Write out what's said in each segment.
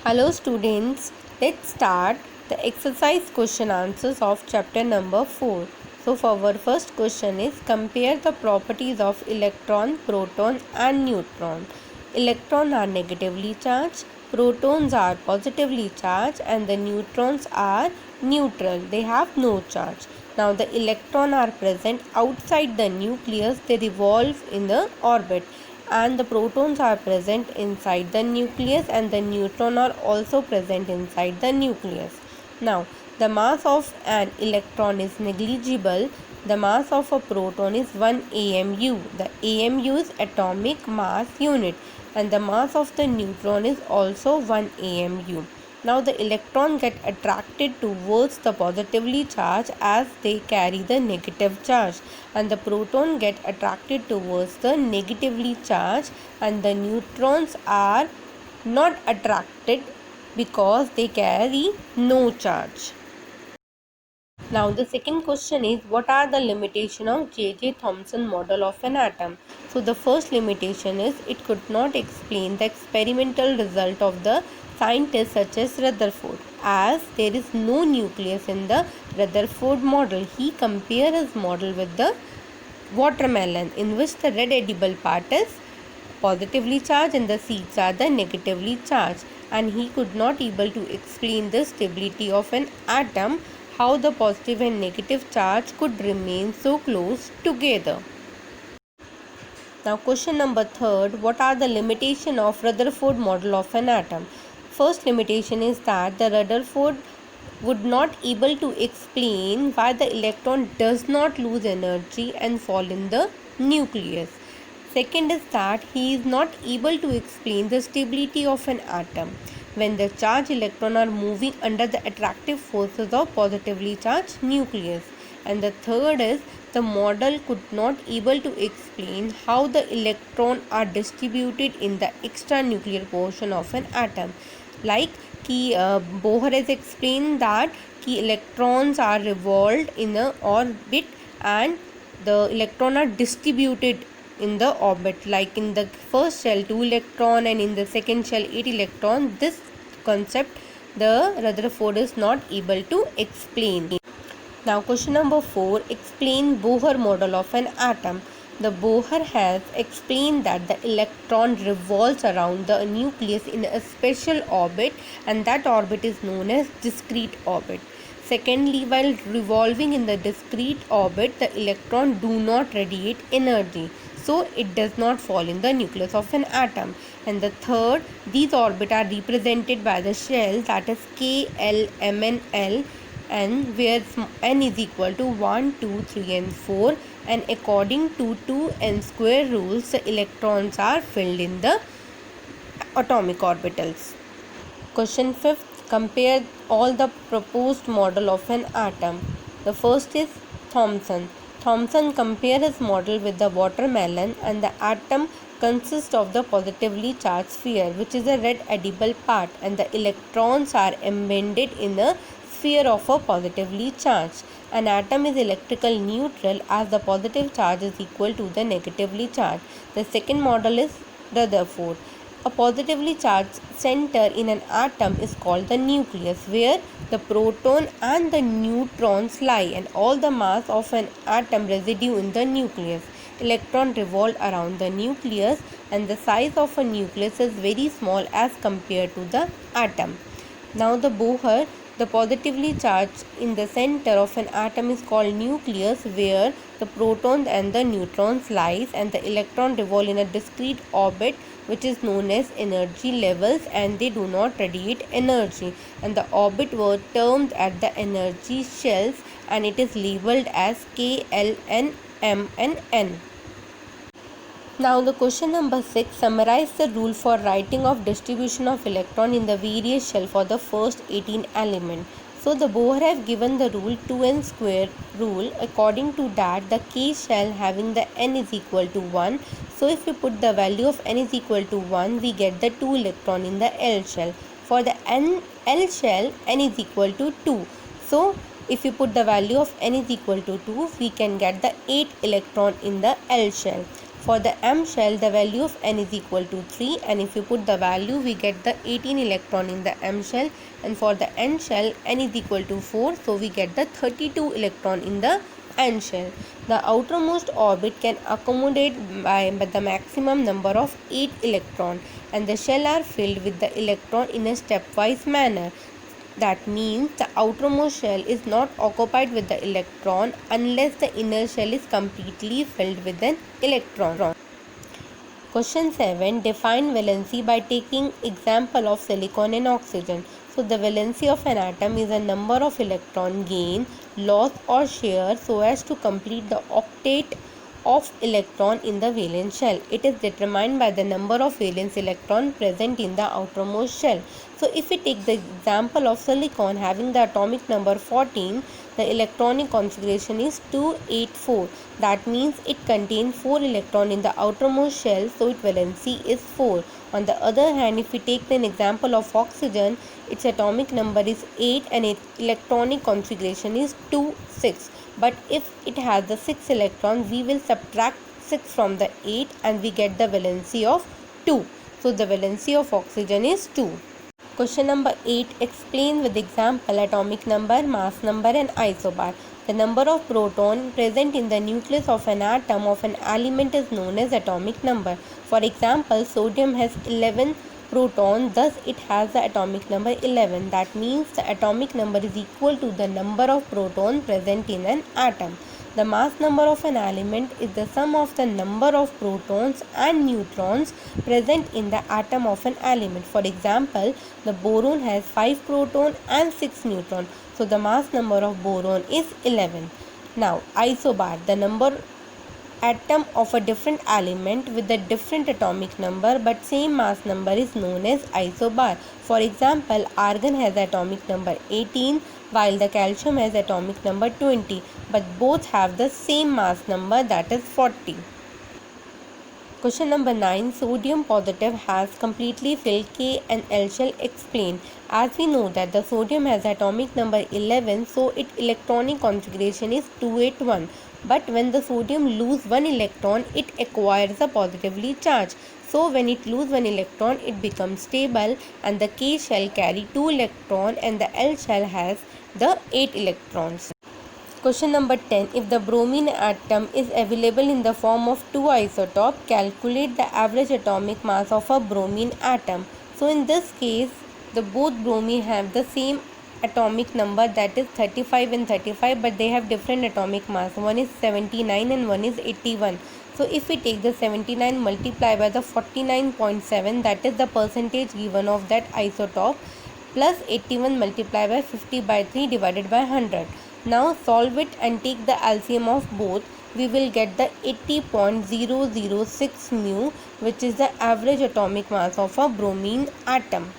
Hello students, let's start the exercise question answers of chapter number 4. So for our first question is compare the properties of electron, proton and neutron. Electrons are negatively charged, protons are positively charged and the neutrons are neutral. They have no charge. Now the electrons are present outside the nucleus. They revolve in the orbit, and the protons are present inside the nucleus and the neutron are also present inside the nucleus. Now the mass of an electron is negligible. The mass of a proton is 1 AMU. The AMU is atomic mass unit and the mass of the neutron is also 1 AMU. Now the electron get attracted towards the positively charged as they carry the negative charge, and the proton get attracted towards the negatively charged and the neutrons are not attracted because they carry no charge. Now the second question is, what are the limitations of J.J. Thomson model of an atom? So the first limitation is it could not explain the experimental result of the scientists such as Rutherford, as there is no nucleus in the Rutherford model. He compared his model with the watermelon, in which the red edible part is positively charged and the seeds are the negatively charged, and he could not able to explain the stability of an atom, how the positive and negative charge could remain so close together. Now question number third, what are the limitations of Rutherford model of an atom? First limitation is that the Rutherford would not able to explain why the electron does not lose energy and fall in the nucleus. Second is that he is not able to explain the stability of an atom when the charged electrons are moving under the attractive forces of positively charged nucleus. And the third is the model could not able to explain how the electrons are distributed in the extranuclear portion of an atom. Like Bohr has explained that electrons are revolved in an orbit and the electrons are distributed in the orbit, like in the first shell 2 electron and in the second shell 8 electron. This concept the Rutherford is not able to explain. Now question number 4, explain Bohr model of an atom. The Bohr has explained that the electron revolves around the nucleus in a special orbit, and that orbit is known as discrete orbit. Secondly, while revolving in the discrete orbit, the electron do not radiate energy, so it does not fall in the nucleus of an atom. And the third, these orbits are represented by the shell, that is K, L, M and L, and where n is equal to 1, 2, 3 and 4, and according to 2n square rules, the electrons are filled in the atomic orbitals. Question 5th, compare all the proposed model of an atom. The first is Thomson. Thomson compared his model with the watermelon, and the atom consists of the positively charged sphere, which is a red edible part, and the electrons are embedded in a sphere of a positively charged. An atom is electrical neutral as the positive charge is equal to the negatively charged. The second model is Rutherford. A positively charged center in an atom is called the nucleus, where the proton and the neutrons lie, and all the mass of an atom residue in the nucleus. Electrons revolve around the nucleus, and the size of a nucleus is very small as compared to the atom. Now the Bohr, the positively charged in the center of an atom is called nucleus, where the protons and the neutrons lies, and the electron revolve in a discrete orbit, which is known as energy levels, and they do not radiate energy, and the orbit were termed at the energy shells, and it is labeled as K, L, N, M and N. Now the question number 6, summarize the rule for writing of distribution of electron in the various shell for the first 18 element. So the Bohr have given the rule 2n square rule. According to that, the K shell having the n is equal to 1. So if we put the value of n is equal to 1, we get the 2 electron in the L shell. For the L shell, n is equal to 2. So if we put the value of n is equal to 2, we can get the 8 electron in the L shell. For the M shell, the value of N is equal to 3, and if you put the value, we get the 18 electron in the M shell, and for the N shell, N is equal to 4, so we get the 32 electron in the N shell. The outermost orbit can accommodate by the maximum number of 8 electrons, and the shell are filled with the electron in a stepwise manner. That means the outermost shell is not occupied with the electron unless the inner shell is completely filled with an electron. Question 7. Define valency by taking example of silicon and oxygen. So the valency of an atom is a number of electron gain, loss or share so as to complete the octet of electron in the valence shell. It is determined by the number of valence electron present in the outermost shell. So if we take the example of silicon having the atomic number 14, the electronic configuration is 284. That means it contains 4 electrons in the outermost shell, so its valency is 4. On the other hand, if we take an example of oxygen, its atomic number is 8 and its electronic configuration is 2, 6. But if it has the 6 electrons, we will subtract 6 from the 8 and we get the valency of 2. So the valency of oxygen is 2. Question number 8. Explain with example atomic number, mass number and isobar. The number of protons present in the nucleus of an atom of an element is known as atomic number. For example, sodium has 11 protons, thus it has the atomic number 11. That means the atomic number is equal to the number of protons present in an atom. The mass number of an element is the sum of the number of protons and neutrons present in the atom of an element. For example, the boron has 5 protons and 6 neutrons. So the mass number of boron is 11. Now, isobar, the number atom of a different element with a different atomic number but same mass number is known as isobar. For example, argon has atomic number 18 while the calcium has atomic number 20, but both have the same mass number, that is 40. Question number 9. Sodium positive has completely filled K and L shell. Explain. As we know that the sodium has atomic number 11, so its electronic configuration is 281. But when the sodium loses one electron, it acquires a positively charge. So when it loses one electron, it becomes stable and the K shell carry 2 electrons and the L shell has the 8 electrons. Question number 10. If the bromine atom is available in the form of 2 isotopes, calculate the average atomic mass of a bromine atom. So in this case, the both bromine have the same atomic number, that is 35 and 35, but they have different atomic mass. One is 79 and one is 81. So if we take the 79 multiplied by the 49.7, that is the percentage given of that isotope, plus 81 multiplied by 50 by 3 divided by 100. Now solve it and take the LCM of both. We will get the 80.006 mu, which is the average atomic mass of a bromine atom.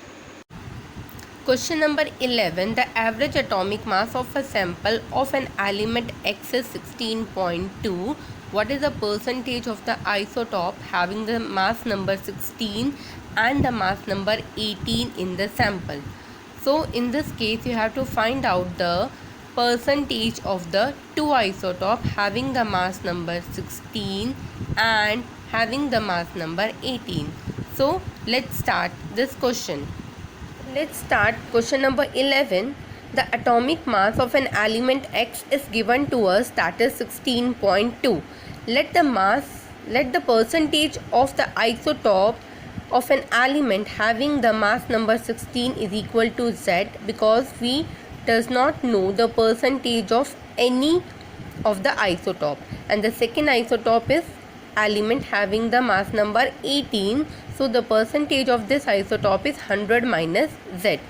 Question number 11. The average atomic mass of a sample of an element X is 16.2. What is the percentage of the isotope having the mass number 16 and the mass number 18 in the sample? So in this case, you have to find out the percentage of the two isotope having the mass number 16 and having the mass number 18. So let's start this question. Let's start question number 11. The atomic mass of an element X is given to us, that is 16.2. Let the percentage of the isotope of an element having the mass number 16 is equal to Z, because we does not know the percentage of any of the isotope, and the second isotope is element having the mass number 18, so the percentage of this isotope is 100 minus Z.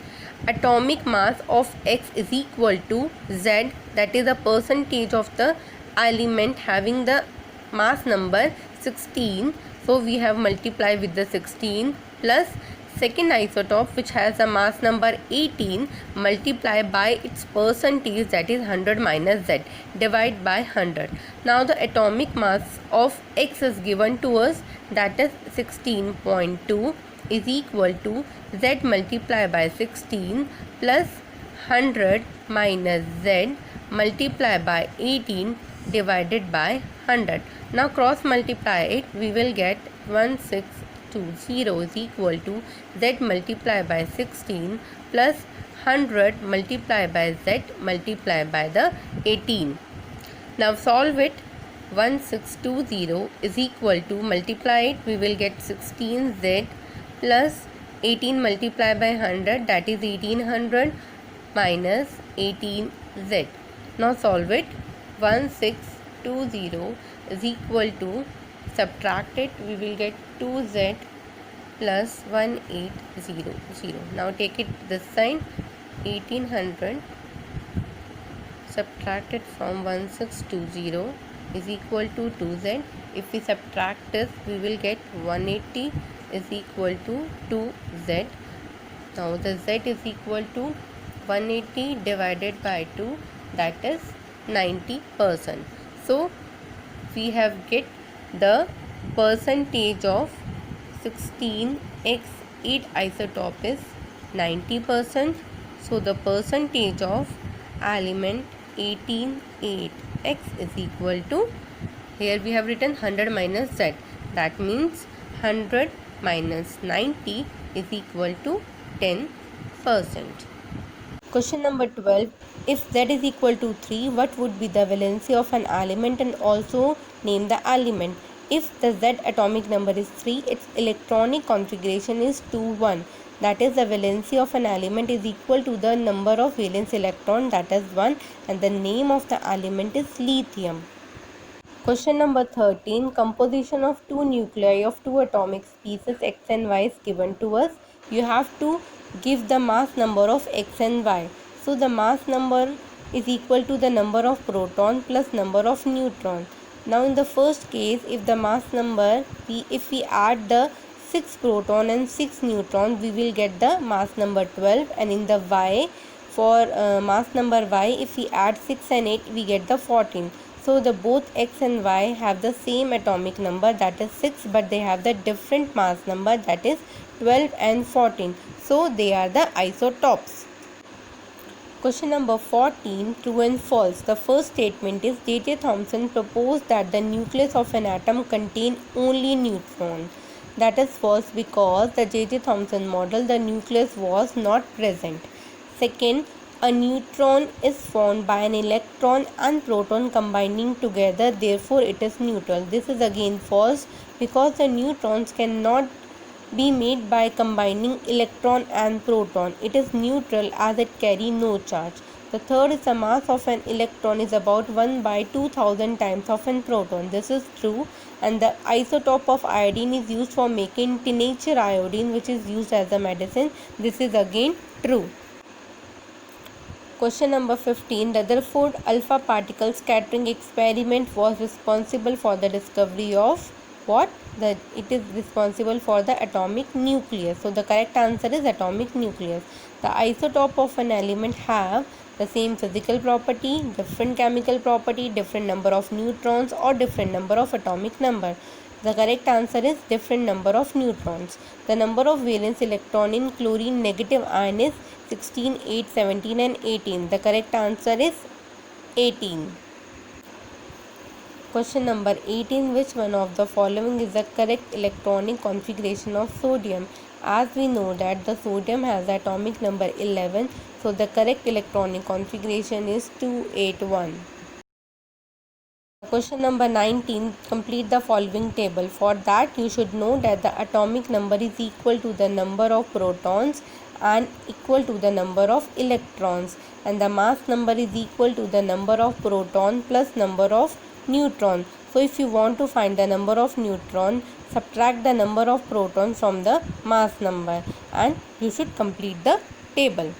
Atomic mass of X is equal to Z, that is the percentage of the element having the mass number 16, so we have multiplied with the 16 plus second isotope which has a mass number 18 multiplied by its percentage, that is 100 minus Z, divide by 100. Now the atomic mass of X is given to us, that is 16.2 is equal to Z multiplied by 16 plus 100 minus Z multiplied by 18 divided by 100. Now cross multiply it, we will get 1620 is equal to z multiplied by 16 plus 100 multiplied by z multiplied by the 18. Now solve it. 1620 is equal to, multiply it, we will get 16z plus 18 multiplied by 100, that is 1800 minus 18z. Now solve it. 1620 is equal to, subtract it, we will get 2z plus 1800. Now take it this side. 1800 subtracted from 1620 is equal to 2z. If we subtract this, we will get 180 is equal to 2z. Now the z is equal to 180 divided by 2, that is 90%. So we have get the percentage of 16x8 isotope is 90%. So the percentage of element 188x is equal to, here we have written 100 minus z, that means 100 minus 90 is equal to 10%. Question number 12. If z is equal to 3, what would be the valency of an element, and also name the element? If the z atomic number is 3, its electronic configuration is 2 1. That is, the valency of an element is equal to the number of valence electron, that is 1, and the name of the element is lithium. Question number 13. Composition of two nuclei of two atomic species x and y is given to us. You have to give the mass number of x and y. So the mass number is equal to the number of proton plus number of neutron. Now in the first case, if the mass number, if we add the 6 proton and 6 neutron, we will get the mass number 12, and in the y, for mass number y, if we add 6 and 8, we get the 14. So the both x and y have the same atomic number, that is 6, but they have the different mass number, that is 12 and 14. So they are the isotopes. Question number 14. True and false. The first statement is, J.J. Thomson proposed that the nucleus of an atom contain only neutron. That is false, because the J.J. Thomson model, the nucleus was not present. Second, a neutron is formed by an electron and proton combining together, therefore it is neutral. This is again false, because the neutrons cannot be made by combining electron and proton. It is neutral as it carry no charge. The third is, the mass of an electron is about 1 by 2000 times of an proton. This is true, and the isotope of iodine is used for making tincture iodine, which is used as a medicine. This is again true. Question number 15. Rutherford alpha particle scattering experiment was responsible for the discovery of what? It is responsible for the atomic nucleus. So the correct answer is atomic nucleus. The isotope of an element have the same physical property, different chemical property, different number of neutrons, or different number of atomic number. The correct answer is different number of neutrons. The number of valence electron in chlorine negative ion is 16, 8, 17 and 18. The correct answer is 18. Question number 18. Which one of the following is the correct electronic configuration of sodium? As we know that the sodium has atomic number 11, so the correct electronic configuration is 281. Question number 19. Complete the following table. For that, you should know that the atomic number is equal to the number of protons and equal to the number of electrons, and the mass number is equal to the number of proton plus number of neutron. So if you want to find the number of neutron, subtract the number of proton from the mass number, and you should complete the table.